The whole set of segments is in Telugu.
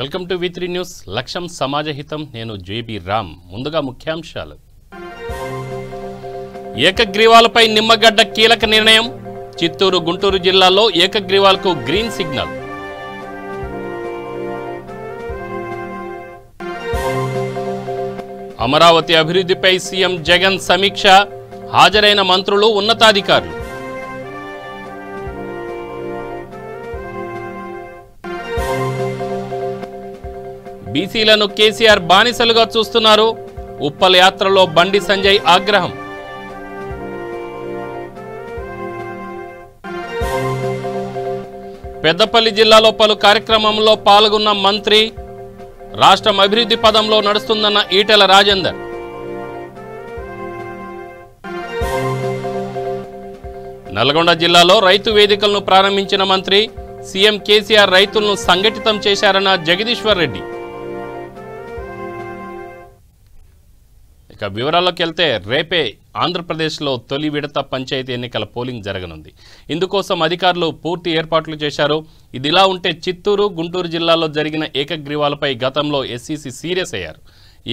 Welcome to V3 news. లక్ష్యం సమాజహితం. నేను జేబీ రామ్. ముందుగా ముఖ్యాంశాలు. ఏకగ్రీవాలపై నిమ్మగడ్డ కీలక నిర్ణయం. చిత్తూరు, గుంటూరు జిల్లాల్లో ఏకగ్రీవాలకు గ్రీన్ సిగ్నల్. అమరావతి అభివృద్ధిపై సీఎం జగన్ సమీక్ష. హాజరైన మంత్రులు, ఉన్నతాధికారులు. బీసీలను కేసీఆర్ బానిసలుగా చూస్తున్నారు. ఉప్పల్ యాత్రలో బండి సంజయ్ ఆగ్రహం. పెద్దపల్లి జిల్లాలో పలు కార్యక్రమంలో పాల్గొన్న మంత్రి. రాష్ట్రం అభివృద్ధి పదంలో నడుస్తుందన్న ఈటెల రాజేందర్. నల్గొండ జిల్లాలో రైతు వేదికలను ప్రారంభించిన మంత్రి. సీఎం కేసీఆర్ రైతులను సంఘటితం చేశారన్న జగదీశ్వర్ రెడ్డి. ఇక వివరాల్లోకి వెళ్తే రేపే ఆంధ్రప్రదేశ్లో తొలి విడత పంచాయతీ ఎన్నికల పోలింగ్ జరగనుంది. ఇందుకోసం అధికారులు పూర్తి ఏర్పాట్లు చేశారు. ఇదిలా ఉంటే చిత్తూరు, గుంటూరు జిల్లాల్లో జరిగిన ఏకగ్రీవాలపై గతంలో ఎస్సీసీ సీరియస్ అయ్యారు.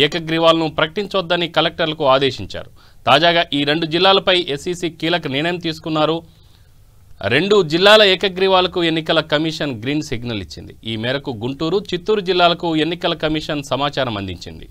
ఏకగ్రీవాలను ప్రకటించొద్దని కలెక్టర్లకు ఆదేశించారు. తాజాగా ఈ రెండు జిల్లాలపై ఎస్సీసీ కీలక నిర్ణయం తీసుకున్నారు. రెండు జిల్లాల ఏకగ్రీవాలకు ఎన్నికల కమిషన్ గ్రీన్ సిగ్నల్ ఇచ్చింది. ఈ మేరకు గుంటూరు, చిత్తూరు జిల్లాలకు ఎన్నికల కమిషన్ సమాచారం అందించింది.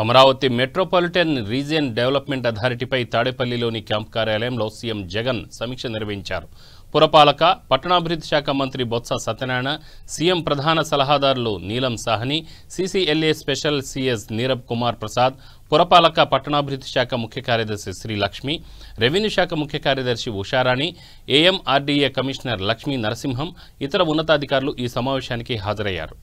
అమరావతి మెట్రోపాలిటన్ రీజియన్ డెవలప్మెంట్ అథారిటీపై తాడేపల్లిలోని క్యాంప్ కార్యాలయంలో సీఎం జగన్ సమీక్ష నిర్వహించారు. పురపాలక, పట్టణాభివృద్ధి శాఖ మంత్రి బొత్స సత్యనారాయణ, సీఎం ప్రధాన సలహాదారులు Neelam Sawhney, CCLA special CS Neerabh Kumar Prasad, పురపాలక, పట్టణాభివృద్ధి శాఖ ముఖ్య కార్యదర్శి శ్రీలక్ష్మి, రెవెన్యూ శాఖ ముఖ్య కార్యదర్శి ఉషారాణి, ఏఎంఆర్డీఏ కమిషనర్ లక్ష్మీ నరసింహం, ఇతర ఉన్నతాధికారులు ఈ సమావేశానికి హాజరయ్యారు.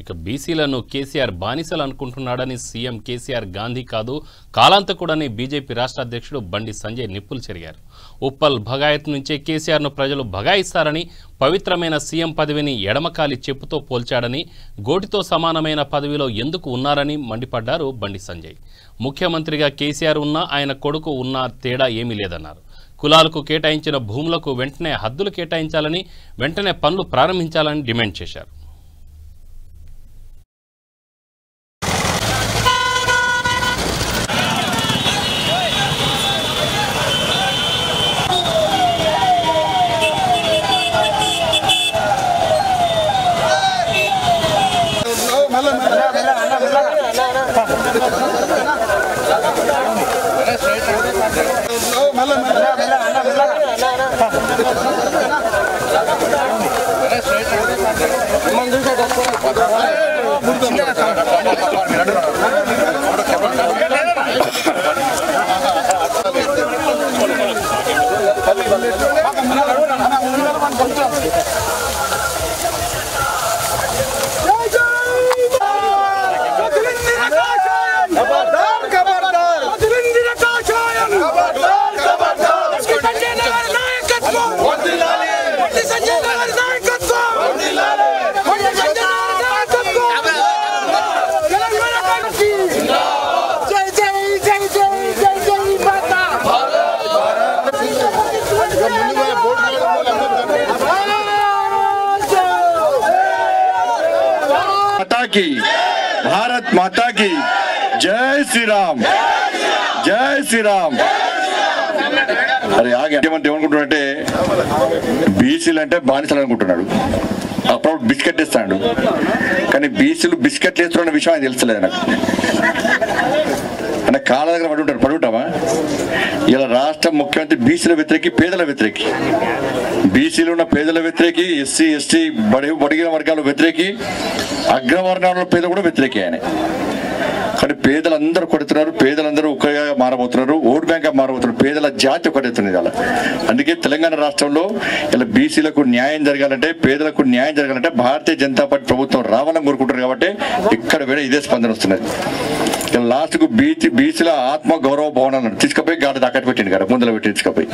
ఇక బీసీలను కేసీఆర్ బానిసలు అనుకుంటున్నాడని సీఎం కేసీఆర్ గాంధీ కాదు, కాలాంతకుడని బీజేపీ రాష్ట్ర అధ్యక్షుడు బండి సంజయ్ నిప్పులు చెరిగారు. ఉప్పల్ భగాయత్ నుంచే కేసీఆర్ను ప్రజలు భగాయిస్తారని, పవిత్రమైన సీఎం పదవిని ఎడమకాలి చెప్పుతో పోల్చాడని, గోటితో సమానమైన పదవిలో ఎందుకు ఉన్నారని మండిపడ్డారు బండి సంజయ్. ముఖ్యమంత్రిగా కేసీఆర్ ఉన్నా, ఆయన కొడుకు ఉన్నా తేడా ఏమీ లేదన్నారు. కులాలకు కేటాయించిన భూములకు వెంటనే హద్దులు కేటాయించాలని, వెంటనే పనులు ప్రారంభించాలని డిమాండ్ చేశారు. भारत माता की जय श्री राम जय श्री राम అరే ఆగేమంటే ఏమనుకుంటున్నాడంటే బీసీలు అంటే బానిసలు అనుకుంటున్నాడు అప్పుడు బిస్కెట్ ఇస్తాడు కానీ బీసీలు బిస్కెట్లు వేస్తున్న విషయం ఆయన తెలుస్తలేదు నాకు అంటే కాళ్ళ దగ్గర పడుంటామా ఇలా రాష్ట్ర ముఖ్యమంత్రి బీసీల వ్యతిరేకి పేదల వ్యతిరేకి బీసీలు ఉన్న పేదల వ్యతిరేకి ఎస్సీ ఎస్టీ బడిగిన వర్గాల వ్యతిరేకి అగ్రవర్ణాల పేదలు కూడా వ్యతిరేకి ఆయన కానీ పేదలందరూ కొడుతున్నారు పేదలందరూ ఒకగా మారబోతున్నారు ఓట్ బ్యాంక్ మారబోతున్నారు పేదల జాతి ఒకటవుతుంది ఇలా అందుకే తెలంగాణ రాష్ట్రంలో ఇలా బీసీలకు న్యాయం జరగాలంటే పేదలకు న్యాయం జరగాలంటే భారతీయ జనతా పార్టీ ప్రభుత్వం రావాలని కోరుకుంటారు కాబట్టి ఇక్కడ వేరే ఇదే స్పందన వస్తున్నది ఇలా లాస్ట్కు బీసీల ఆత్మ గౌరవ భవనాలను తీసుకుపోయి గాడి దాకట్టు పెట్టింది కదా ముందర పెట్టి తీసుకుపోయి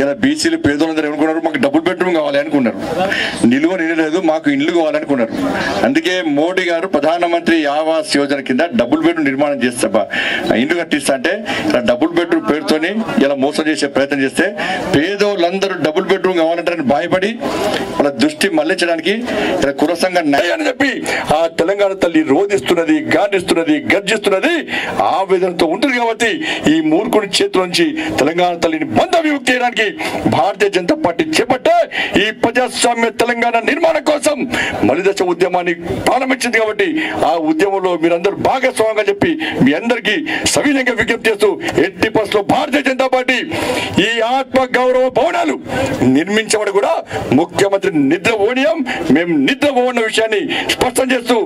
ఇలా బీసీలు పేదలందరూ ఏమనుకున్నారు మాకు డబుల్ బెడ్రూమ్ కావాలి అనుకున్నారు నిలలేదు మాకు ఇల్లు కావాలనుకున్నారు అందుకే మోడీ గారు ప్రధానమంత్రి ఆవాస్ యోజన కింద డబుల్ బెడ్రూమ్ నిర్మాణం చేస్తా ఇల్లు కట్టిస్తా అంటే ఇలా డబుల్ బెడ్రూమ్ పేరుతోని ఇలా మోసం చేసే ప్రయత్నం చేస్తే పేదోళ్ళందరూ డబుల్ బెడ్రూమ్ కావాలంటారని భయపడి వాళ్ళ దృష్టి మళ్లించడానికి ఇలా కురసంగా నయ్యని చెప్పి ఆ తెలంగాణ తల్లి రోధిస్తున్నది గాండిస్తున్నది గర్జిస్తున్నది ఆవేదనతో ఉంటుంది కాబట్టి ఈ మూర్ఖుని చేతుల నుంచి తెలంగాణ తల్లిని బంధ విముక్తి చేయడానికి భారతీయ జనతా పార్టీ చేపట్టే ఈ ప్రజాస్వామ్య తెలంగాణ నిర్మాణం కోసం మలిదశ ఉద్యమాన్ని ప్రారంభించింది కాబట్టి ఆ ఉద్యమంలో మీరందరూ భాగస్వామ్యంగా చెప్పి మీ అందరికీ సవినయంగా విజ్ఞప్తి చేస్తూ 80% భారతీయ జనతా పార్టీ ఈ ఆత్మ గౌరవ భవనాలు నిర్మించబడి కూడా ముఖ్యమంత్రి నిద్రపోనీయం మేము నిద్రపోన్న విషయాన్ని స్పష్టం చేస్తూ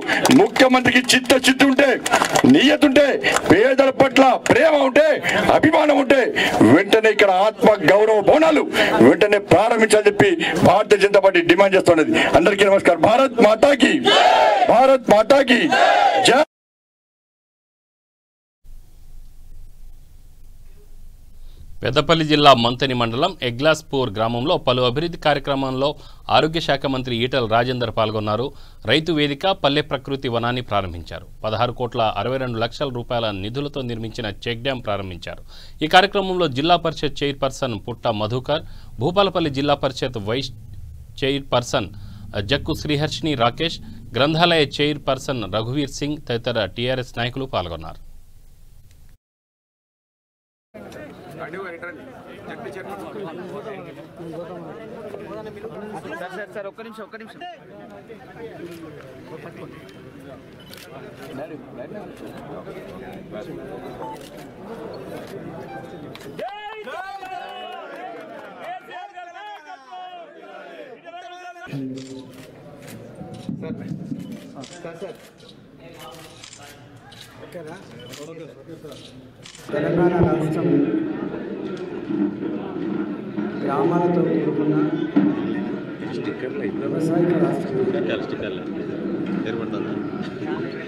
ముఖ్యమంత్రికి చిత్తశుద్ధి ఉంటే నియత ఉంటే పేదల పట్ల ప్రేమ ఉంటే అభిమానం ఉంటే వెంటనే ఇక్కడ ఆత్మ గౌరవ భవనాలు వెంటనే ప్రారంభించాలని చెప్పి భారతీయ జనతా పార్టీ డిమాండ్ చేస్తున్నది అందరికీ నమస్కారం భారత్ మాతాకి జై పెద్దపల్లి జిల్లా మంతని మండలం ఎగ్లాస్పూర్ గ్రామంలో పలు అభివృద్ధి కార్యక్రమంలో ఆరోగ్య శాఖ మంత్రి ఈటెల రాజేందర్ పాల్గొన్నారు. రైతు వేదిక పల్లె ప్రకృతి వనాన్ని ప్రారంభించారు. 16,62,00,000 రూపాయల నిధులతో నిర్మించిన చెక్ డ్యాం ప్రారంభించారు. ఈ కార్యక్రమంలో జిల్లా పరిషత్ చైర్పర్సన్ పుట్ట మధుకర్, భూపాలపల్లి జిల్లా పరిషత్ వైస్ చైర్పర్సన్ జక్కు శ్రీహర్షిని రాకేష్, గ్రంథాలయ చైర్పర్సన్ రఘువీర్ సింగ్ తదితర టీఆర్ఎస్ నాయకులు పాల్గొన్నారు. సార్ ఒక్క నిమిషం తెలంగాణ రాష్ట్రం గ్రామాలతో కూడుకున్న వ్యవసాయ రాష్ట్రం.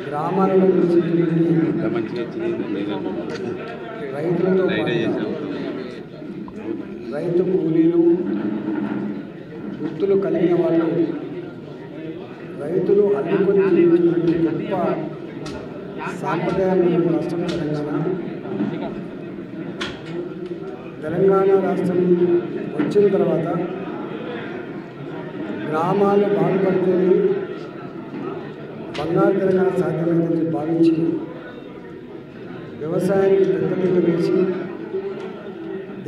గ్రామాలలో రైతులతో రైతు కూలీలు వృత్తులు కలిగిన వాళ్ళు రైతులు అల్లుకొని జీవించినటువంటి గొప్ప సాంప్రదాయాన్ని రాష్ట్రం తెలంగాణ రాష్ట్రం వచ్చిన తర్వాత గ్రామాలు బాగుపడితేనే బంగారు తెలంగాణ సాధ్యమైందని భావించి వ్యవసాయానికి పెద్దపీట వేసి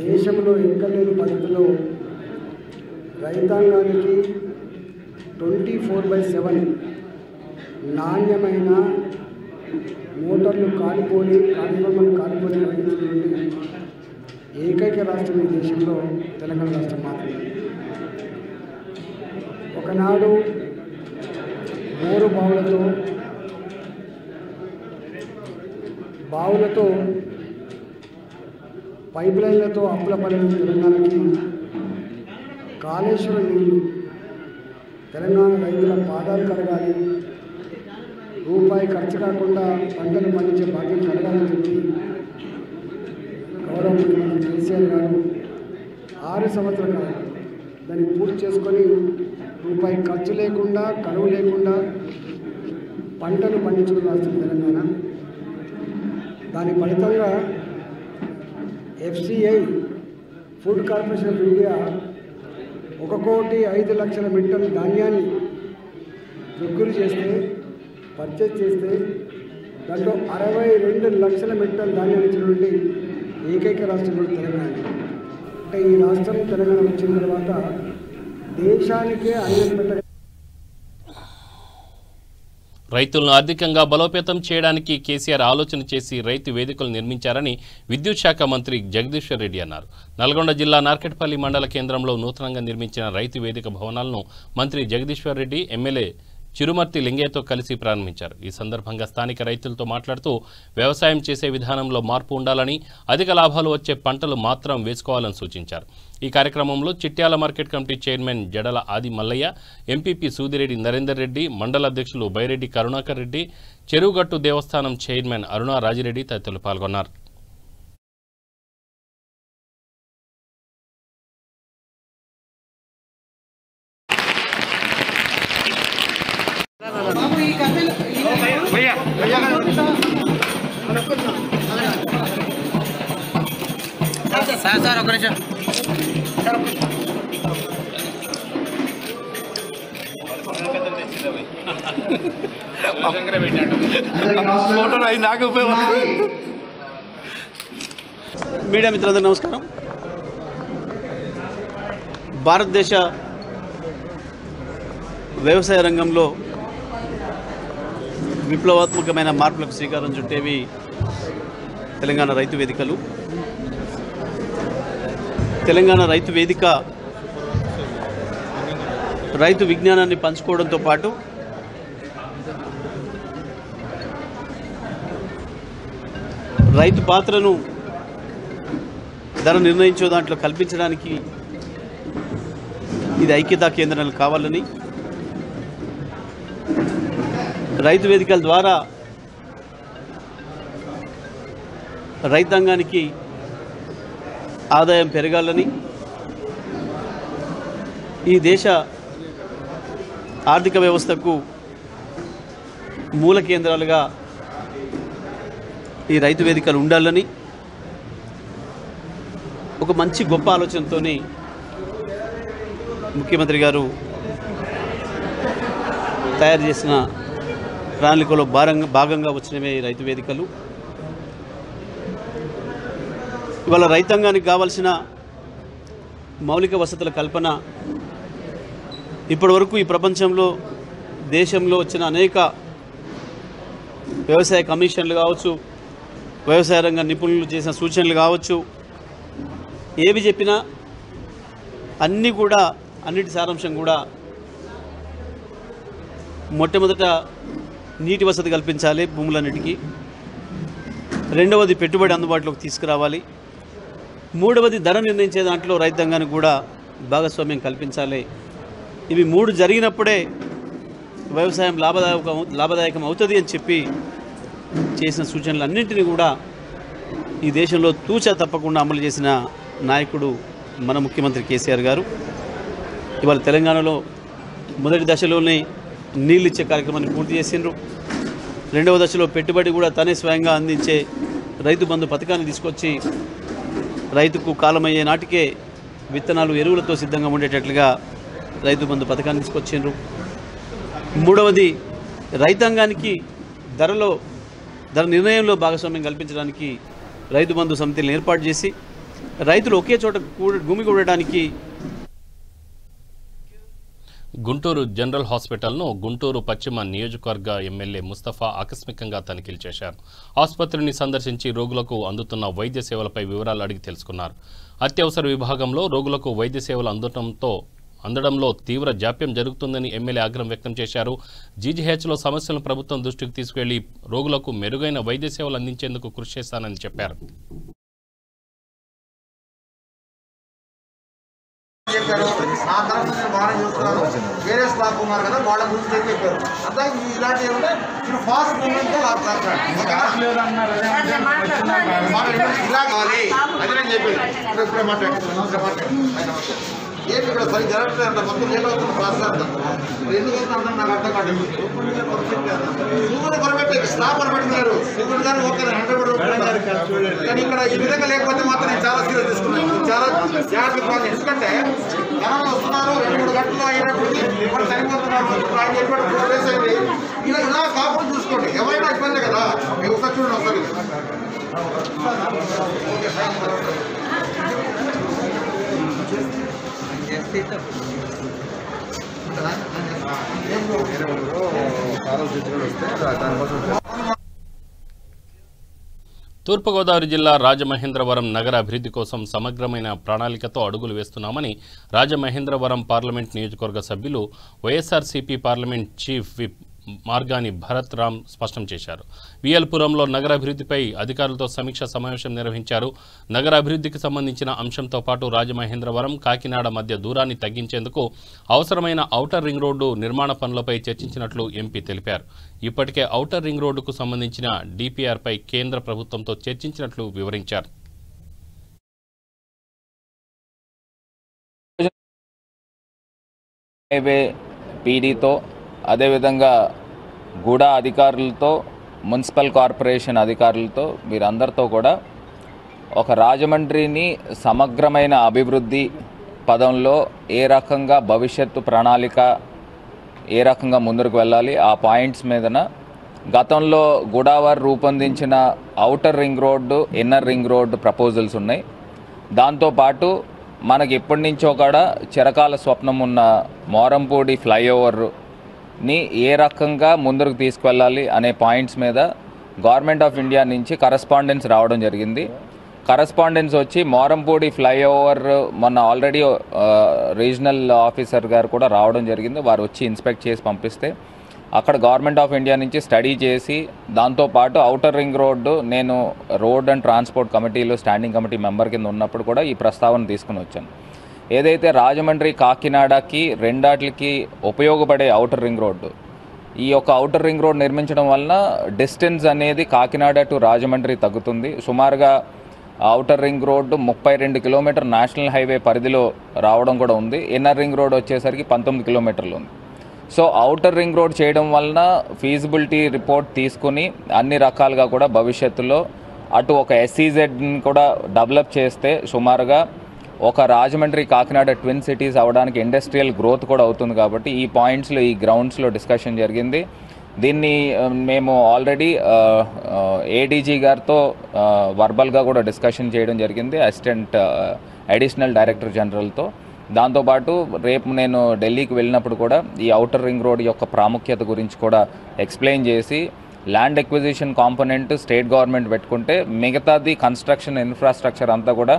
దేశంలో ఎక్కలేని పద్ధతిలో రైతాంగానికి 24/7 నాణ్యమైన మోటార్లు కాలిపోని పండించినటువంటి ఏకైక రాష్ట్రం ఈ దేశంలో తెలంగాణ రాష్ట్రం మాత్రమే. ఒకనాడు బోరు బావులతో పైప్ లైన్లతో అప్పుల పడిన తెలంగాణకి కాళేశ్వరం నీళ్ళు తెలంగాణ రైతుల పాదాలు కడగాలి, రూపాయి ఖర్చు కాకుండా పంటలు పండించే భాగ్యం కలగాలని చెప్పి గౌరవ ముఖ్యమంత్రి కేసీఆర్ గారు 6 సంవత్సరాల కాలం దాన్ని పూర్తి చేసుకొని రూపాయి ఖర్చు లేకుండా కరువు లేకుండా పంటలు పండించుకుని రాష్ట్రం తెలంగాణ. దాని ఫలితంగా FCI food corporation of India 1,05,00,000 metric ధాన్యాన్ని దిగుమతి చేస్తే పర్చేజ్ చేస్తే దాంట్లో 62 లక్షల మెట్రిక్ ధాన్యాన్ని ఇచ్చినటువంటి ఏకైక రాష్ట్రం తెలంగాణ. అంటే ఈ రాష్ట్రం తెలంగాణ వచ్చిన తర్వాత దేశానికే అన్నం పెట్ట రైతులను ఆర్థికంగా బలోపేతం చేయడానికి కేసీఆర్ ఆలోచన చేసి రైతు వేదికలు నిర్మించారని విద్యుత్ శాఖ మంత్రి జగదీశ్వర్ రెడ్డి అన్నారు. నల్గొండ జిల్లా నార్కెట్పల్లి మండల కేంద్రంలో నూతనంగా నిర్మించిన రైతు వేదిక భవనాలను మంత్రి జగదీశ్వర్ రెడ్డి ఎమ్మెల్యే చిరుమర్తి లింగయ్యతో కలిసి ప్రారంభించారు. ఈ సందర్భంగా స్థానిక రైతులతో మాట్లాడుతూ వ్యవసాయం చేసే విధానంలో మార్పు ఉండాలని, అధిక లాభాలు వచ్చే పంటలు మాత్రం వేసుకోవాలని సూచించారు. ఈ కార్యక్రమంలో చిట్యాల మార్కెట్ కమిటీ చైర్మన్ జడల ఆది మల్లయ్య, ఎంపీపీ సూదిరెడ్డి నరేందర్ రెడ్డి, మండల అధ్యక్షులు బైరెడ్డి కరుణాకర్ రెడ్డి, చెరువుగట్టు దేవస్థానం చైర్మన్ అరుణా రాజిరెడ్డి తదితరులు పాల్గొన్నారు. సార్ ఒక నిమిషం మీడియా మిత్రులందరూ నమస్కారం. భారతదేశ వ్యవసాయ రంగంలో విప్లవాత్మకమైన మార్పులకు శ్రీకారం చుట్టేవి తెలంగాణ రైతు వేదికలు. తెలంగాణ రైతు వేదిక రైతు విజ్ఞానాన్ని పంచుకోవడంతో పాటు రైతు పాత్రను ధర నిర్ణయించే దాంట్లో కల్పించడానికి ఇది ఐక్యతా కేంద్రాలు కావాలని, రైతు వేదికల ద్వారా రైతాంగానికి ఆదాయం పెరగాలని, ఈ దేశ ఆర్థిక వ్యవస్థకు మూల కేంద్రాలుగా ఈ రైతు వేదికలు ఉండాలని ఒక మంచి గొప్ప ఆలోచనతో ముఖ్యమంత్రి గారు తయారు చేసిన ప్రణాళికలో భాగంగా వచ్చినవే ఈ రైతు వేదికలు. ఇవాళ రైతాంగానికి కావాల్సిన మౌలిక వసతుల కల్పన ఇప్పటివరకు ఈ ప్రపంచంలో దేశంలో వచ్చిన అనేక వ్యవసాయ కమిషన్లు కావచ్చు, వ్యవసాయ రంగ నిపుణులు చేసిన సూచనలు కావచ్చు, ఏవి చెప్పినా అన్నిటి సారాంశం కూడా మొట్టమొదట నీటి వసతి కల్పించాలి భూములన్నిటికీ, రెండవది పెట్టుబడి అందుబాటులోకి తీసుకురావాలి, మూడవది ధర నిర్ణయించే దాంట్లో రైతాంగానికి కూడా భాగస్వామ్యం కల్పించాలి. ఇవి 3 జరిగినప్పుడే వ్యవసాయం లాభదాయకం అవుతుంది అని చెప్పి చేసిన సూచనలన్నింటినీ కూడా ఈ దేశంలో తూచా తప్పకుండా అమలు చేసిన నాయకుడు మన ముఖ్యమంత్రి కేసీఆర్ గారు. ఇవాళ తెలంగాణలో మొదటి దశలోనే నీళ్ళు ఇచ్చే కార్యక్రమాన్ని పూర్తి చేసిండ్రు. రెండవ దశలో పెట్టుబడి కూడా తనే స్వయంగా అందించే రైతు బంధు పథకాన్ని తీసుకొచ్చి రైతుకు కాలమయ్యే నాటికే విత్తనాలు ఎరువులతో సిద్ధంగా ఉండేటట్లుగా రైతు బంధు పథకాన్ని తీసుకొచ్చిండ్రు. మూడవది రైతాంగానికి ధర నిర్ణయంలో భాగస్వామ్యం కల్పించడానికి రైతు బంధు సమితిని ఏర్పాటు చేసి రైతులు ఒకే చోట భూమి కూడడానికి గుంటూరు జనరల్ హాస్పిటల్ను గుంటూరు పశ్చిమ నియోజకవర్గ ఎమ్మెల్యే ముస్తఫా ఆకస్మికంగా తనిఖీలు చేశారు. ఆసుపత్రిని సందర్శించి రోగులకు అందుతున్న వైద్య సేవలపై వివరాలు అడిగి తెలుసుకున్నారు. అత్యవసర విభాగంలో రోగులకు వైద్య సేవలు అందడంలో తీవ్ర జాప్యం జరుగుతుందని ఎమ్మెల్యే ఆగ్రహం వ్యక్తం చేశారు. జీజీహెచ్లో సమస్యలను ప్రభుత్వం దృష్టికి తీసుకెళ్లి రోగులకు మెరుగైన వైద్య సేవలు అందించేందుకు కృషి చేస్తానని చెప్పారు. నా తరఫు నేను బాగానే చూస్తున్నాను. వేరే స్టాఫ్ ఉన్నారు కదా, వాళ్ళ గురించి చెప్పారు. అంతా ఇలాంటి ఏమంటే మీరు ఫాస్ట్ మూమెంట్తో ఇలా కావాలి అది నేను చెప్పేది. ఇప్పుడే మాట్లాడుతున్నాను. ఏంటి ఇక్కడ సరి జరగట్లేదు అంట, మొత్తం లేట్ అవుతుంది క్లాస్ ఎందుకంటే అందరూ నాకు అర్థం కాదు. నువ్వుని కొరబెట్టి స్టాఫ్ కొరబెట్టినారు నువ్వుని కానీ ఓకే 100% కానీ ఇక్కడ ఈ విధంగా లేకపోతే మాత్రం నేను చాలా సీరియస్ తీసుకున్నాను. చాలా జాగ్రత్తగా, ఎందుకంటే జనం వస్తున్నారు 2-3 గంటలు అయినప్పటికీ ఇప్పుడు చనిపోతున్నారు. ఆయన చెప్పాడు 4 days అయింది. ఇలా కాకుండా చూసుకోండి, ఎవరైనా ఇబ్బంది కదా. మీకు ఒకసారి చూడండి ఒకసారి. తూర్పుగోదావరి జిల్లా రాజమహేంద్రవరం నగర అభివృద్ధి కోసం సమగ్రమైన ప్రణాళికతో అడుగులు వేస్తున్నామని రాజమహేంద్రవరం పార్లమెంట్ నియోజకవర్గ సభ్యులు YSRCP parliament chief whip Margani Bharat Ram స్పష్టం చేశారు. విఎల్పురంలో నగరాభివృద్ధిపై అధికారులతో సమీక్ష సమావేశం నిర్వహించారు. నగరాభివృద్ధికి సంబంధించిన అంశంతో పాటు రాజమహేంద్రవరం కాకినాడ మధ్య దూరాన్ని తగ్గించేందుకు అవసరమైన ఔటర్ రింగ్ రోడ్డు నిర్మాణ పనులపై చర్చించినట్లు ఎంపీ తెలిపారు. ఇప్పటికే ఔటర్ రింగ్ రోడ్డుకు సంబంధించిన డిపిఆర్పై కేంద్ర ప్రభుత్వంతో చర్చించినట్లు వివరించారు. హైవే పీడీతో అదేవిధంగా గూడా అధికారులతో మున్సిపల్ కార్పొరేషన్ అధికారులతో వీరందరితో కూడా ఒక రాజమండ్రిని సమగ్రమైన అభివృద్ధి పదంలో ఏ రకంగా భవిష్యత్తు ప్రణాళిక ఏ రకంగా ముందుకు వెళ్ళాలి ఆ పాయింట్స్ మీదన గతంలో గూడావారు రూపొందించిన outer ring road inner ring road proposals ఉన్నాయి. దాంతోపాటు మనకి ఎప్పటి నుంచో కూడా చిరకాల స్వప్నం ఉన్న మోరంపూడి ఫ్లైఓవర్ని ఏ రకంగా ముందుకు తీసుకువెళ్ళాలి అనే పాయింట్స్ మీద గవర్నమెంట్ ఆఫ్ ఇండియా నుంచి కరస్పాండెన్స్ రావడం జరిగింది. కరస్పాండెన్స్ వచ్చి మోరంపూడి ఫ్లైఓవర్ మొన్న ఆల్రెడీ రీజనల్ ఆఫీసర్ గారు కూడా రావడం జరిగింది. వారు వచ్చి ఇన్స్పెక్ట్ చేసి పంపిస్తే అక్కడ గవర్నమెంట్ ఆఫ్ ఇండియా నుంచి స్టడీ చేసి దాంతోపాటు ఔటర్ రింగ్ రోడ్డు నేను రోడ్ అండ్ ట్రాన్స్పోర్ట్ కమిటీలో స్టాండింగ్ కమిటీ మెంబర్ కింద ఉన్నప్పుడు కూడా ఈ ప్రస్తావన తీసుకుని వచ్చాను. ఏదైతే రాజమండ్రి కాకినాడకి రెండాట్లకి ఉపయోగపడే ఔటర్ రింగ్ రోడ్డు ఈ యొక్క ఔటర్ రింగ్ రోడ్ నిర్మించడం వలన డిస్టెన్స్ అనేది కాకినాడ టు రాజమండ్రి తగ్గుతుంది. సుమారుగా outer ring road 32 kilometre national highway పరిధిలో రావడం కూడా ఉంది. ఇన్నర్ రింగ్ రోడ్ వచ్చేసరికి 19 కిలోమీటర్లు ఉంది. సో ఔటర్ రింగ్ రోడ్ చేయడం వలన ఫీజిబిలిటీ రిపోర్ట్ తీసుకుని అన్ని రకాలుగా కూడా భవిష్యత్తులో అటు ఒక ఎస్ఈజెడ్ని కూడా డెవలప్ చేస్తే సుమారుగా ఒక రాజమండ్రి కాకినాడ ట్విన్ సిటీస్ అవడానికి ఇండస్ట్రియల్ గ్రోత్ కూడా అవుతుంది. కాబట్టి ఈ పాయింట్స్లో ఈ గ్రౌండ్స్లో డిస్కషన్ జరిగింది. దీన్ని మేము ఆల్రెడీ ఏడీజీ గారితో వర్బల్గా కూడా డిస్కషన్ చేయడం జరిగింది, అసిస్టెంట్ అడిషనల్ డైరెక్టర్ జనరల్తో. దాంతోపాటు రేపు నేను ఢిల్లీకి వెళ్ళినప్పుడు కూడా ఈ ఔటర్ రింగ్ రోడ్ యొక్క ప్రాముఖ్యత గురించి కూడా ఎక్స్ప్లెయిన్ చేసి land acquisition component state government పెట్టుకుంటే మిగతాది కన్స్ట్రక్షన్ ఇన్ఫ్రాస్ట్రక్చర్ అంతా కూడా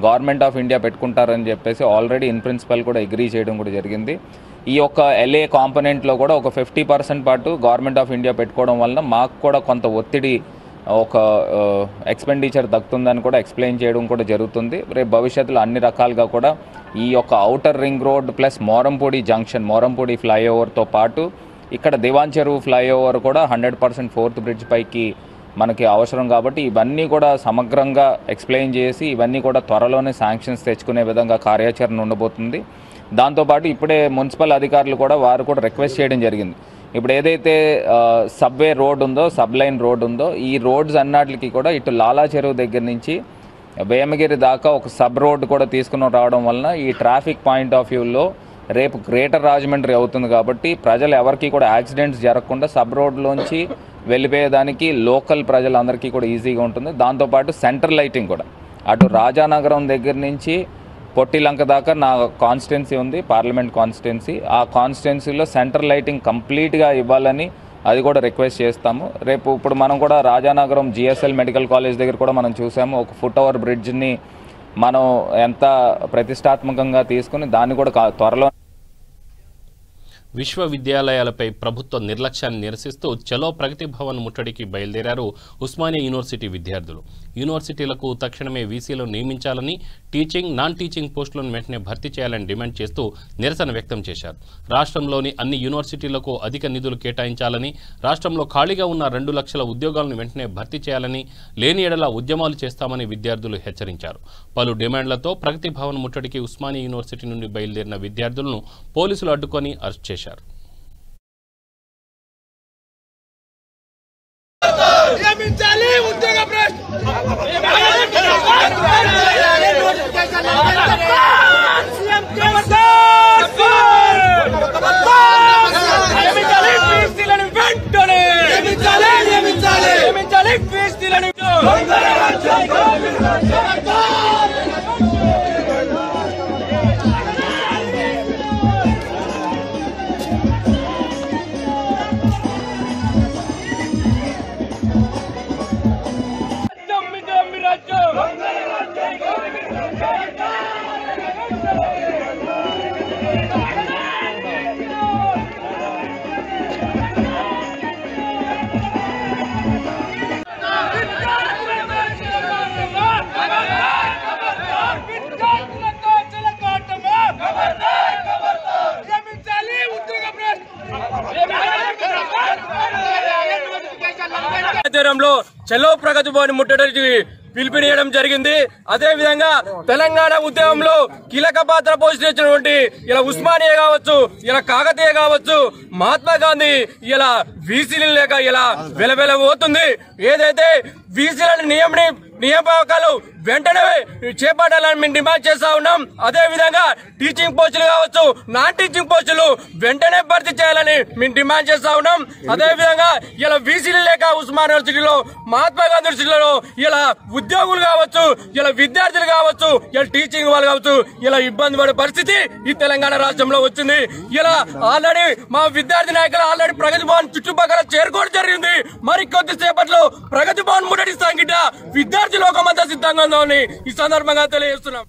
గవర్నమెంట్ ఆఫ్ ఇండియా పెట్టుకుంటారని చెప్పేసి ఆల్రెడీ ఇన్ ప్రిన్సిపల్ కూడా అగ్రీ చేయడం కూడా జరిగింది. ఈ యొక్క ఎల్ఏ కాంపోనెంట్లో కూడా ఒక 50% పాటు గవర్నమెంట్ ఆఫ్ ఇండియా పెట్టుకోవడం వలన మాకు కూడా కొంత ఒత్తిడి ఒక ఎక్స్పెండిచర్ దక్కుతుందని కూడా ఎక్స్ప్లెయిన్ చేయడం కూడా జరుగుతుంది. రేపు భవిష్యత్తులో అన్ని రకాలుగా కూడా ఈ యొక్క outer ring road plus Morampudi junction Morampudi ఫ్లైఓవర్తో పాటు ఇక్కడ దివాన్ చెరువు ఫ్లైఓవర్ కూడా 100% 4th బ్రిడ్జ్ పైకి మనకి అవసరం. కాబట్టి ఇవన్నీ కూడా సమగ్రంగా ఎక్స్ప్లెయిన్ చేసి ఇవన్నీ కూడా త్వరలోనే శాంక్షన్స్ తెచ్చుకునే విధంగా కార్యాచరణ ఉండబోతుంది. దాంతోపాటు ఇప్పుడే మున్సిపల్ అధికారులు కూడా వారు కూడా రిక్వెస్ట్ చేయడం జరిగింది. ఇప్పుడు ఏదైతే సబ్వే రోడ్ ఉందో సబ్లైన్ రోడ్ ఉందో ఈ రోడ్స్ అన్నిటికి కూడా ఇటు లాలా చెరువు దగ్గర నుంచి వేమగిరి దాకా ఒక సబ్ రోడ్ కూడా తీసుకుని రావడం వలన ఈ ట్రాఫిక్ పాయింట్ ఆఫ్ వ్యూలో రేపు గ్రేటర్ రాజమండ్రి అవుతుంది. కాబట్టి ప్రజలు ఎవరికి కూడా యాక్సిడెంట్స్ జరగకుండా సబ్ రోడ్లోంచి వెళ్ళిపోయేదానికి లోకల్ ప్రజలందరికీ కూడా ఈజీగా ఉంటుంది. దాంతోపాటు సెంటర్ లైటింగ్ కూడా అటు రాజానగరం దగ్గర నుంచి పొట్టిలంక దాకా నా కాన్స్టిట్యున్సీ ఉంది, పార్లమెంట్ కాన్స్టిట్యున్సీ. ఆ కాన్స్టిట్యున్సీలో సెంటర్ లైటింగ్ కంప్లీట్గా ఇవ్వాలని అది కూడా రిక్వెస్ట్ చేస్తాము. రేపు ఇప్పుడు మనం కూడా రాజానగరం జిఎస్ఎల్ మెడికల్ కాలేజ్ దగ్గర కూడా మనం చూసాము, ఒక ఫుట్ ఓవర్ బ్రిడ్జ్ని మనం ఎంత ప్రతిష్టాత్మకంగా తీసుకుని దాన్ని కూడా త్వరలో. విశ్వవిద్యాలయాలపై ప్రభుత్వ నిర్లక్ష్యాన్ని నిరసిస్తూ చలో ప్రగతి భవన్ ముట్టడికి బయలుదేరారు ఉస్మానియా యూనివర్సిటీ విద్యార్థులు. యూనివర్సిటీలకు తక్షణమే వీసీలను నియమించాలని, టీచింగ్, నాన్ టీచింగ్ పోస్టులను వెంటనే భర్తీ చేయాలని డిమాండ్ చేస్తూ నిరసన వ్యక్తం చేశారు. రాష్ట్రంలోని అన్ని యూనివర్సిటీలకు అధిక నిధులు కేటాయించాలని, రాష్ట్రంలో ఖాళీగా ఉన్న 2 లక్షల ఉద్యోగాలను వెంటనే భర్తీ చేయాలని, లేని ఎడల ఉద్యమాలు చేస్తామని విద్యార్థులు హెచ్చరించారు. పలు డిమాండ్లతో ప్రగతి భవన్ ముట్టడికి ఉస్మానియా యూనివర్సిటీ నుండి బయలుదేరిన విద్యార్థులను పోలీసులు అడ్డుకొని అరెస్ట్ చేశారు. చలో ప్రగతి భవన్ ముట్టడికి పిలుపునియడం జరిగింది. అదే విధంగా తెలంగాణ ఉద్యమంలో కీలక పాత్ర పోషించినటువంటి ఇలా ఉస్మానియా కావచ్చు, ఇలా కాకతీయ కావచ్చు, మహాత్మా గాంధీ ఇలా వీసీలు లేక ఇలా వెలవెలబోతుంది. ఏదైతే వీసీలను నియామకాలు వెంటనే చేపట్టాలని మేము డిమాండ్ చేస్తా ఉన్నాం. అదే విధంగా టీచింగ్ పోస్టులు కావచ్చు, నాన్ టీచింగ్ పోస్టులు వెంటనే భర్తీ చేయాలని మేము డిమాండ్ చేస్తా ఉన్నాం. అదే విధంగా ఇలా వీసీలు లేక ఉస్మానియా యూనివర్సిటీలో, మహాత్మా గాంధీ యూనివర్సిటీలో ఇలా ఉద్యోగులు కావచ్చు, ఇలా విద్యార్థులు కావచ్చు, ఇలా టీచింగ్ వాళ్ళు కావచ్చు, ఇలా ఇబ్బంది పడే పరిస్థితి ఈ తెలంగాణ రాష్ట్రంలో వచ్చింది. ఇలా ఆల్రెడీ మా విద్యార్థి నాయకులు ఆల్రెడీ ప్రగతి భవన్ చుట్టుపక్కల చేరుకోవడం జరిగింది. మరి కొద్దిసేపట్లో ప్రగతి భవన్ ముట్టడిస్తాం గిట్ట విద్యార్థి లోకమంతా సిద్ధంగా ఉందని ఈ సందర్భంగా తెలియజేస్తున్నాం.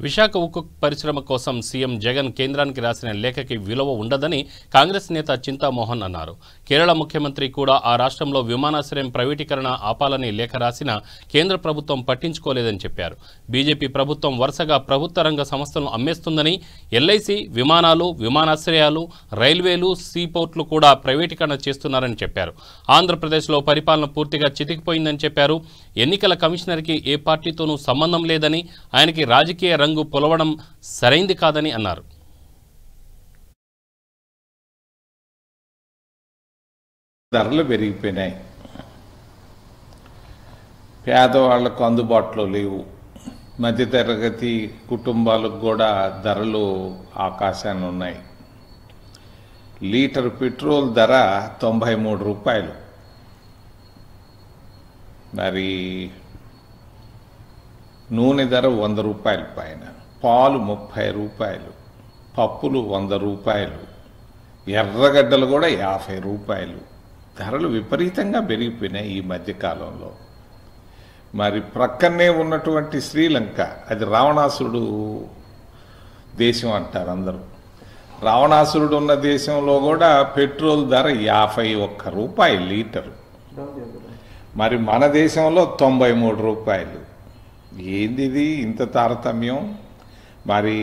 విశాఖ ఉక్కు పరిశ్రమ కోసం సీఎం జగన్ కేంద్రానికి రాసిన లేఖకి విలువ ఉండదని కాంగ్రెస్ నేత చింతామోహన్ అన్నారు. కేరళ ముఖ్యమంత్రి కూడా ఆ రాష్ట్రంలో విమానాశ్రయం ప్రైవేటీకరణ ఆపాలని లేఖ రాసినా కేంద్ర ప్రభుత్వం పట్టించుకోలేదని చెప్పారు. బీజేపీ ప్రభుత్వం వరుసగా ప్రభుత్వ రంగ సంస్థలను అమ్మేస్తుందని, ఎల్ఐసి, విమానాలు, విమానాశ్రయాలు, రైల్వేలు, సీపోర్ట్లు కూడా ప్రైవేటీకరణ చేస్తున్నారని చెప్పారు. ఆంధ్రప్రదేశ్లో పరిపాలన పూర్తిగా చితికిపోయిందని చెప్పారు. ఎన్నికల కమిషనర్కి ఏ పార్టీతోనూ సంబంధం లేదని, ఆయనకి రాజకీయ రంగు పొలవడం సరైంది కాదని అన్నారు. ధరలు పెరిగిపోయినాయి, పేదవాళ్లకు అందుబాటులో లేవు, మధ్యతరగతి కుటుంబాలకు కూడా ధరలు ఆకాశాన్ని ఉన్నాయి. లీటర్ పెట్రోల్ ధర 93 రూపాయలు, మరి నూనె ధర 100 రూపాయల పైన, పాలు 30 రూపాయలు, పప్పులు 100 రూపాయలు, ఎర్రగడ్డలు కూడా 50 రూపాయలు. ధరలు విపరీతంగా పెరిగిపోయినాయి ఈ మధ్యకాలంలో. మరి ప్రక్కనే ఉన్నటువంటి శ్రీలంక, అది రావణాసురుడు దేశం అంటారు అందరూ. రావణాసురుడు ఉన్న దేశంలో కూడా పెట్రోల్ ధర 51 రూపాయలు లీటరు. మరి మన దేశంలో 93 రూపాయలు. ఏంది ఇది ఇంత తారతమ్యం? మరి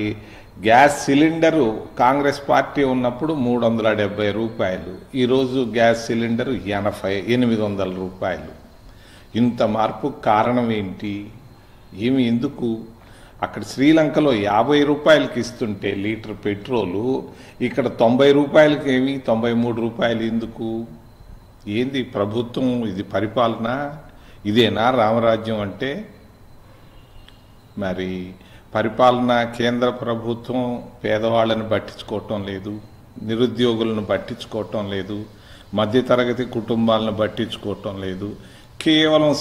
గ్యాస్ సిలిండరు కాంగ్రెస్ పార్టీ ఉన్నప్పుడు 370 రూపాయలు, ఈరోజు గ్యాస్ సిలిండరు 800 రూపాయలు. ఇంత మార్పు కారణం ఏంటి? ఏమి ఎందుకు? అక్కడ శ్రీలంకలో 50 రూపాయలకి ఇస్తుంటే లీటర్ పెట్రోలు, ఇక్కడ 90 రూపాయలకి ఏమి 93 రూపాయలు ఎందుకు? ఏంది ప్రభుత్వం? ఇది పరిపాలన? ఇదేనా రామరాజ్యం అంటే? మరి పరిపాలన కేంద్ర ప్రభుత్వం పేదవాళ్ళని పట్టించుకోవటం లేదు, నిరుద్యోగులను పట్టించుకోవటం లేదు, మధ్యతరగతి కుటుంబాలను పట్టించుకోవటం లేదు. కేవలం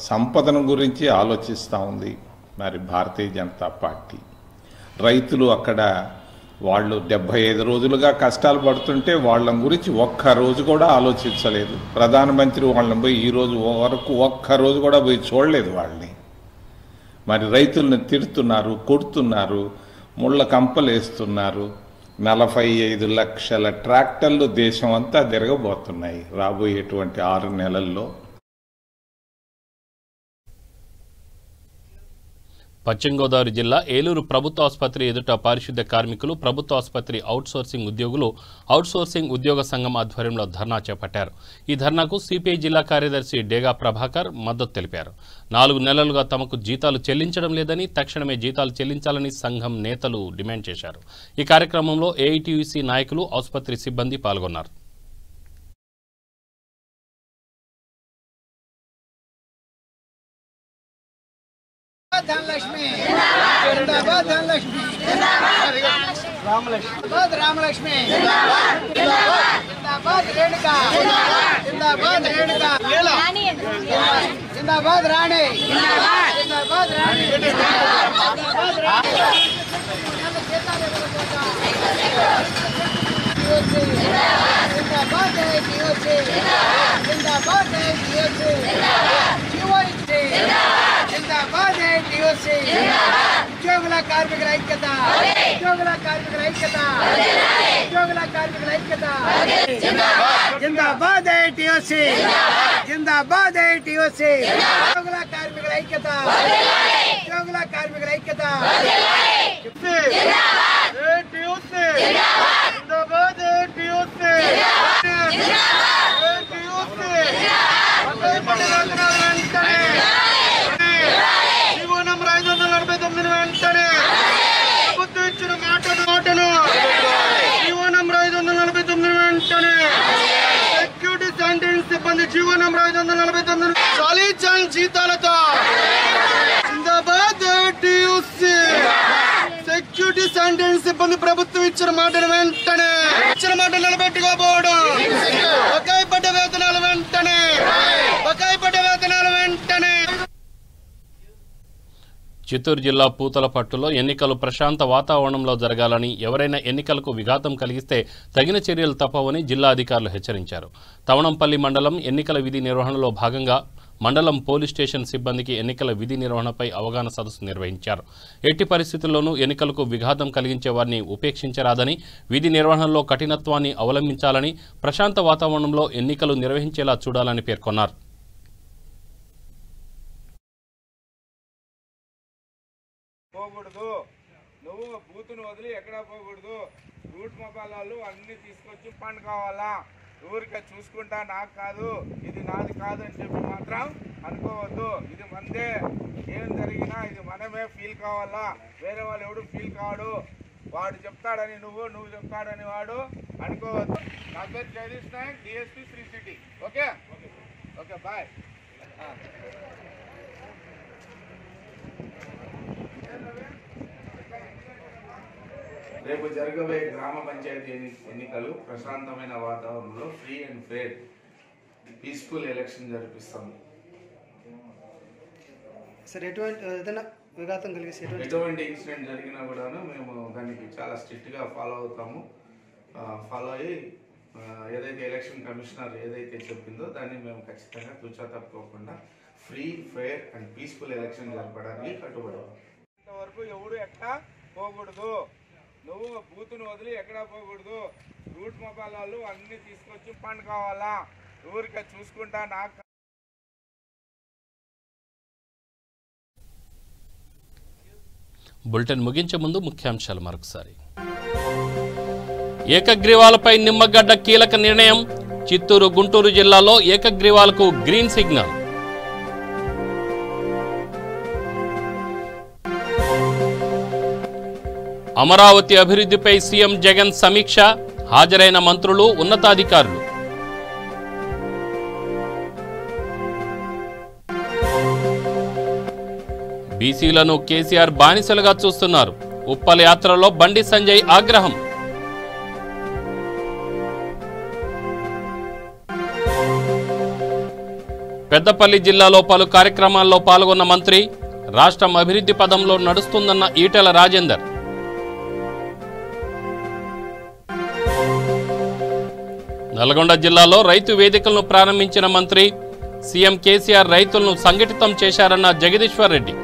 సంపదను గురించి ఆలోచిస్తూ ఉంది మరి భారతీయ జనతా పార్టీ. రైతులు అక్కడ వాళ్ళు 75 రోజులుగా కష్టాలు పడుతుంటే వాళ్ళ గురించి ఒక్క రోజు కూడా ఆలోచించలేదు. ప్రధానమంత్రి వాళ్ళని పోయి ఈరోజు వరకు ఒక్క రోజు కూడా పోయి చూడలేదు వాళ్ళని. మరి రైతుల్ని తిడుతున్నారు, కొడుతున్నారు, ముళ్ళ కంపలేస్తున్నారు. 45 లక్షల ట్రాక్టర్లు దేశం అంతా తిరగబోతున్నాయి రాబోయేటువంటి 6 నెలల్లో. పశ్చిమ గోదావరి జిల్లా ఏలూరు ప్రభుత్వ ఆసుపత్రి ఎదుట పారిశుద్ధ్య కార్మికులు, ప్రభుత్వ ఆసుపత్రి అవుట్సోర్సింగ్ ఉద్యోగులు అవుట్సోర్సింగ్ ఉద్యోగ సంఘం ఆధ్వర్యంలో ధర్నా చేపట్టారు. ఈ ధర్నాకు సిపిఐ జిల్లా కార్యదర్శి డేగా ప్రభాకర్ మద్దతు తెలిపారు. 4 నెలలుగా తమకు జీతాలు చెల్లించడం లేదని, తక్షణమే జీతాలు చెల్లించాలని సంఘం నేతలు డిమాండ్ చేశారు. ఈ కార్యక్రమంలో ఏఐటీయూసీ నాయకులు, ఆసుపత్రి సిబ్బంది పాల్గొన్నారు. धनलक्ष्मी जिंदाबाद, धनलक्ष्मी जिंदाबाद, रामलक्ष्मी जिंदाबाद, रेणुका जिंदाबाद, रेणुका जिंदाबाद, रानी जिंदाबाद, रानी जिंदाबाद, ఉద్యోగుల కార్మికుల ఐక్యత, ఉద్యోగుల కార్మికుల ఐక్యత, ఉద్యోగుల కార్మికుల ఐక్యత. జిందాబాద్ ఏటీఓసీ, జిందాబాద్ ఏటీఓసీ. ఉద్యోగుల కార్మికుల ఐక్యత, ఉద్యోగుల కార్మికుల ఐక్యత. ఏటీఓసీ జిందాబాద్, ఏటీఓసీ వెంటనే వెంటనే ప్రభుత్వం ఇచ్చిన మాటలు జీవో నంబర్ 549 వెంటనే సెక్యూరిటీ శానిటరీ సిబ్బంది జీవో నంబర్ 549 చాలీ జీతాలతో. జిందాబాద్ ఏటీయూసీ. సెక్యూరిటీ శానిటరీ సిబ్బంది ప్రభుత్వం ఇచ్చిన మాటలు వెంటనే, ఇచ్చిన మాటలు నిలబెట్టుకోబోవడం. బకాయి పడ్డ వేతనాలు వెంటనే, బకాయి పడ్డ వేతనాలు వెంటనే. చిత్తూరు జిల్లా పూతలపట్టులో ఎన్నికలు ప్రశాంత వాతావరణంలో జరగాలని, ఎవరైనా ఎన్నికలకు విఘాతం కలిగిస్తే తగిన చర్యలు తప్పవని జిల్లా అధికారులు హెచ్చరించారు. తవణంపల్లి మండలం ఎన్నికల విధి నిర్వహణలో భాగంగా మండలం పోలీస్ స్టేషన్ సిబ్బందికి ఎన్నికల విధి నిర్వహణపై అవగాహన సదస్సు నిర్వహించారు. ఎట్టి పరిస్థితుల్లోనూ ఎన్నికలకు విఘాతం కలిగించే వారిని ఉపేక్షించరాదని, విధి నిర్వహణలో కఠినత్వాన్ని అవలంబించాలని, ప్రశాంత వాతావరణంలో ఎన్నికలు నిర్వహించేలా చూడాలని పేర్కొన్నారు. పోకూడదు, నువ్వు బూతును వదిలి ఎక్కడా పోకూడదు. రూట్ మొబైల్ వాళ్ళు అన్ని తీసుకొచ్చి ఫండ్ కావాలా. ఊరికే చూసుకుంటా నాకు కాదు, ఇది నాది కాదు అని చెప్పి మాత్రం అనుకోవద్దు. ఇది మందే, ఏం జరిగినా ఇది మనమే ఫీల్ కావాలా. వేరే వాళ్ళు ఎవడు ఫీల్ కాడు. వాడు చెప్తాడని నువ్వు చెప్తాడని వాడు అనుకోవద్దు. నా పేరు Jagadish Nayak, DSP Sri City. Okay okay, bye. రేపు జరగబోయే గ్రామ పంచాయతీ ఎన్నికలు ప్రశాంతమైన వాతావరణంలో free and fair peaceful election జరిపిస్తాము. సార్ ఏదైనా విఘాతం కలిగిస్తే ఎటువంటి ఇన్సిడెంట్ జరిగినా కూడాను మేము దానికి చాలా స్ట్రిక్ట్గా ఫాలో అవుతాము. ఫాలో అయ్యి ఏదైతే ఎలక్షన్ కమిషనర్ ఏదైతే చెప్పిందో దాన్ని మేము ఖచ్చితంగా తూచా తప్పుకోకుండా free fair and peaceful election జరపడానికి కట్టుబడి. ఇంతవరకు ఎవడు ఎక్కడా పోకూడదు, నువ్వు బూతును వదిలి ఎక్కడా పోకూడదు. రూట్ మొబైల్ వాళ్ళు అన్ని తీసుకొచ్చి ఫండ్ కావాలా. ఊరికే చూసుకుంటా నాకు. బులెటిన్ ముగించే ముందు ముఖ్యాంశాలు మరొకసారి. ఏకగ్రీవాలపై నిమ్మగడ్డ కీలక నిర్ణయం. చిత్తూరు, గుంటూరు జిల్లాలో ఏకగ్రీవాలకు గ్రీన్ సిగ్నల్. అమరావతి అభివృద్ధిపై సీఎం జగన్ సమీక్ష. హాజరైన మంత్రులు, ఉన్నతాధికారులు. బీసీలను కేసీఆర్ బానిసలుగా చూస్తున్నారు. ఉప్పల్ యాత్రలో బండి సంజయ్ ఆగ్రహం. పెద్దపల్లి జిల్లాలో పలు కార్యక్రమాల్లో పాల్గొన్న మంత్రి రాష్ట్రం అభివృద్ధి పదంలో నడుస్తుందన్న ఈటెల రాజేందర్. నల్గొండ జిల్లాలో రైతు వేదికలను ప్రారంభించిన మంత్రి సీఎం కేసీఆర్ రైతులను సంఘటితం చేశారన్న జగదీశ్వర్ రెడ్డి.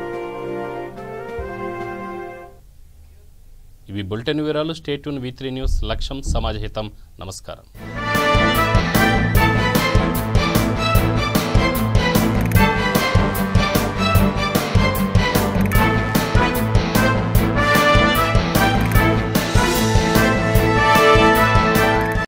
ఇవి బులెటిన్ వివరాలు. Stay tune V3 news. లక్ష్యం సమాజహితం. నమస్కారం.